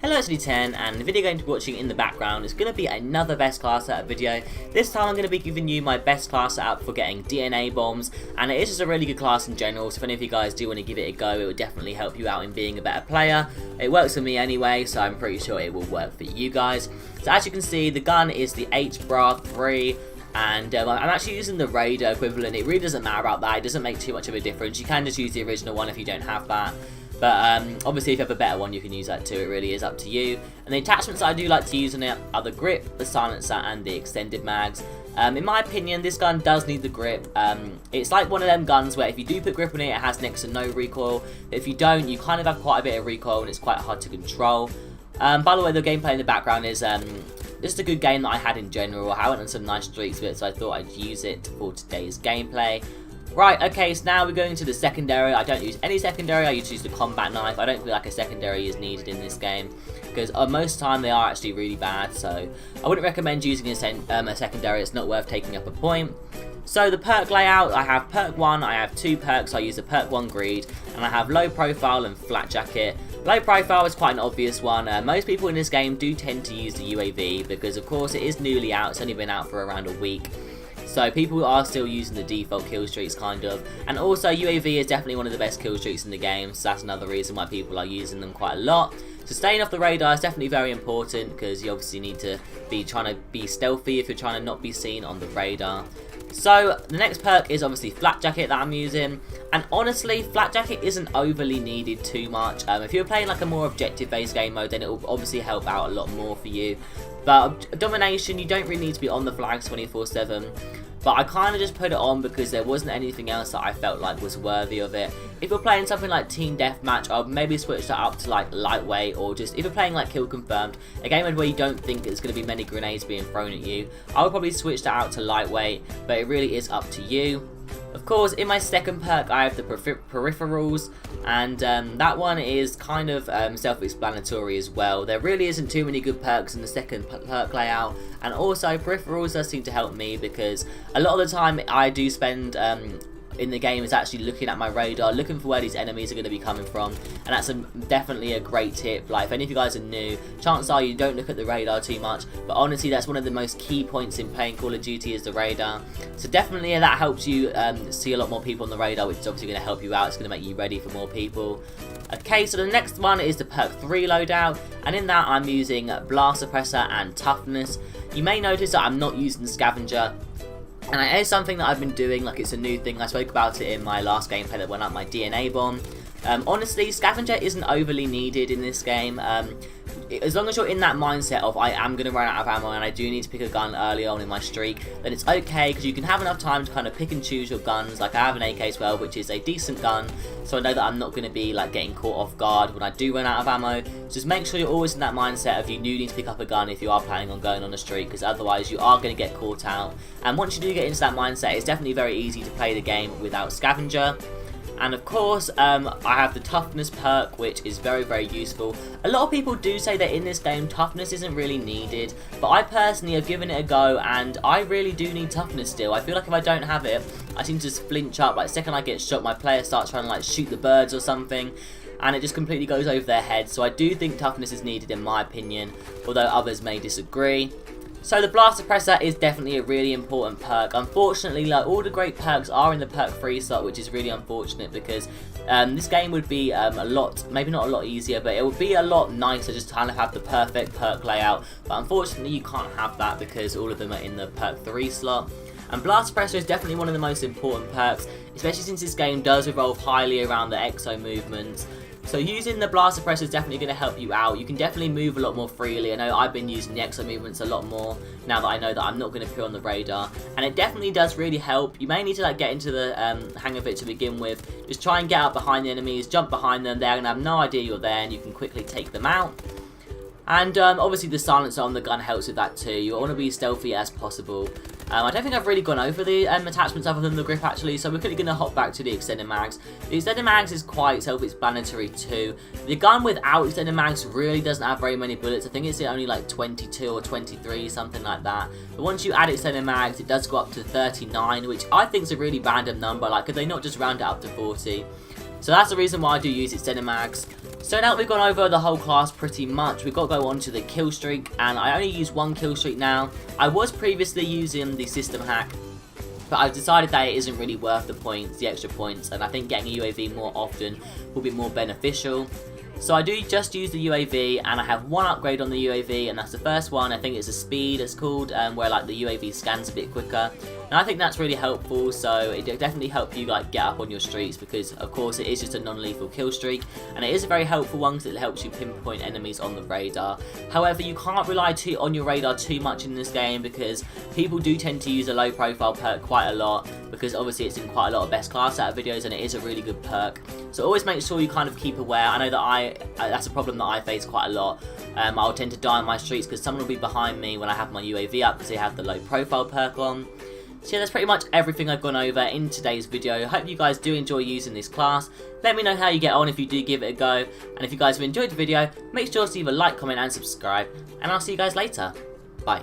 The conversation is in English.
Hello, it's D10, and the video you're going to be watching in the background is going to be another best class setup video. This time I'm going to be giving you my best class setup for getting DNA bombs, and it is just a really good class in general, so if any of you guys do want to give it a go, it will definitely help you out in being a better player. It works for me anyway, so I'm pretty sure it will work for you guys. So as you can see, the gun is the HBRa3. And I'm actually using the radar equivalent. It really doesn't matter about that, it doesn't make too much of a difference. You can just use the original one if you don't have that. But obviously if you have a better one you can use that too, it really is up to you. And the attachments I do like to use on it are the grip, the silencer and the extended mags. In my opinion this gun does need the grip. It's like one of them guns where if you do put grip on it, it has next to no recoil. If you don't, you kind of have quite a bit of recoil and it's quite hard to control. By the way, the gameplay in the background is just a good game that I had in general. I went on some nice streaks with it, so I thought I'd use it for today's gameplay. Right, okay, so now we're going to the secondary. I don't use any secondary, I use the combat knife. I don't feel like a secondary is needed in this game, because most of the time they are actually really bad, so I wouldn't recommend using a secondary, it's not worth taking up a point. So the perk layout, I have perk 1, I have 2 perks, I use the perk 1 greed, and I have low profile and flat jacket. Low profile is quite an obvious one. Most people in this game do tend to use the UAV, because of course it is newly out, it's only been out for around a week. So people are still using the default kill streaks kind of, and also UAV is definitely one of the best kill streaks in the game, so that's another reason why people are using them quite a lot. So staying off the radar is definitely very important, because you obviously need to be trying to be stealthy if you're trying to not be seen on the radar. So the next perk is obviously flat jacket that I'm using, and honestly flat jacket isn't overly needed too much. If you're playing like a more objective based game mode, then it will obviously help out a lot more for you. But domination, you don't really need to be on the flags 24/7. But I kind of just put it on because there wasn't anything else that I felt like was worthy of it. If you're playing something like Team Deathmatch, I'll maybe switch that up to like lightweight, or just if you're playing like Kill Confirmed, a game mode where you don't think there's going to be many grenades being thrown at you, I would probably switch that out to lightweight, but it really is up to you. Of course, in my second perk I have the peripherals, and that one is kind of self-explanatory as well. There really isn't too many good perks in the second perk layout, and also peripherals does seem to help me because a lot of the time I do spend in the game is actually looking at my radar, looking for where these enemies are going to be coming from, and that's definitely a great tip. Like if any of you guys are new, chances are you don't look at the radar too much, but honestly that's one of the most key points in playing Call of Duty is the radar. So definitely that helps you see a lot more people on the radar, which is obviously going to help you out, it's going to make you ready for more people. Okay, so the next one is the perk 3 loadout, and in that I'm using blast suppressor and toughness. You may notice that I'm not using scavenger, and it is something that I've been doing, like it's a new thing. I spoke about it in my last gameplay that went up, my DNA bomb. Honestly, scavenger isn't overly needed in this game. As long as you're in that mindset of I am going to run out of ammo and I do need to pick a gun early on in my streak, then it's okay, because you can have enough time to kind of pick and choose your guns. Like I have an AK-12, which is a decent gun, so I know that I'm not going to be like getting caught off guard when I do run out of ammo. Just make sure you're always in that mindset of you do need to pick up a gun if you are planning on going on a streak, because otherwise you are going to get caught out. And once you do get into that mindset, it's definitely very easy to play the game without scavenger. And of course, I have the toughness perk, which is very, very useful. A lot of people do say that in this game, toughness isn't really needed, but I personally have given it a go, and I really do need toughness still. I feel like if I don't have it, I seem to flinch up. Like the second I get shot, my player starts trying to like shoot the birds or something, and it just completely goes over their head. So I do think toughness is needed in my opinion, although others may disagree. So the blast suppressor is definitely a really important perk. Unfortunately, like all the great perks are in the perk 3 slot, which is really unfortunate, because this game would be a lot, maybe not a lot easier, but it would be a lot nicer just to kind of have the perfect perk layout. But unfortunately you can't have that because all of them are in the perk 3 slot. And blast suppressor is definitely one of the most important perks, especially since this game does revolve highly around the exo movements. So using the blast suppressor is definitely going to help you out. You can definitely move a lot more freely. I know I've been using the exo movements a lot more now that I know that I'm not going to appear on the radar, and it definitely does really help. You may need to like get into the hang of it to begin with. Just try and get out behind the enemies, jump behind them. They're going to have no idea you're there, and you can quickly take them out. And obviously the silencer on the gun helps with that too. You want to be stealthy as possible. I don't think I've really gone over the attachments other than the grip actually, so we're quickly going to hop back to the extended mags. The extended mags is quite self-explanatory too. The gun without extended mags really doesn't have very many bullets. I think it's only like 22 or 23, something like that. But once you add extended mags, it does go up to 39, which I think is a really random number. Like, could they not just round it up to 40? So that's the reason why I do use extended mags. So now we've gone over the whole class pretty much, we've got to go on to the kill streak, and I only use one kill streak now. I was previously using the system hack, but I've decided that it isn't really worth the points, the extra points, and I think getting a UAV more often will be more beneficial. So I do just use the UAV, and I have one upgrade on the UAV, and that's the first one. I think it's a speed, it's called, where like the UAV scans a bit quicker. And I think that's really helpful, so it definitely help you like get up on your streaks, because of course it is just a non-lethal kill streak, and it is a very helpful one because it helps you pinpoint enemies on the radar. However, you can't rely on your radar too much in this game, because people do tend to use a low profile perk quite a lot, because obviously it's in quite a lot of best class out of videos, and it is a really good perk. So always make sure you kind of keep aware. I know that that's a problem that I face quite a lot. I'll tend to die on my streaks because someone will be behind me when I have my UAV up because they have the low profile perk on. So yeah, that's pretty much everything I've gone over in today's video. I hope you guys do enjoy using this class. Let me know how you get on if you do give it a go. And if you guys have enjoyed the video, make sure to leave a like, comment and subscribe. And I'll see you guys later. Bye.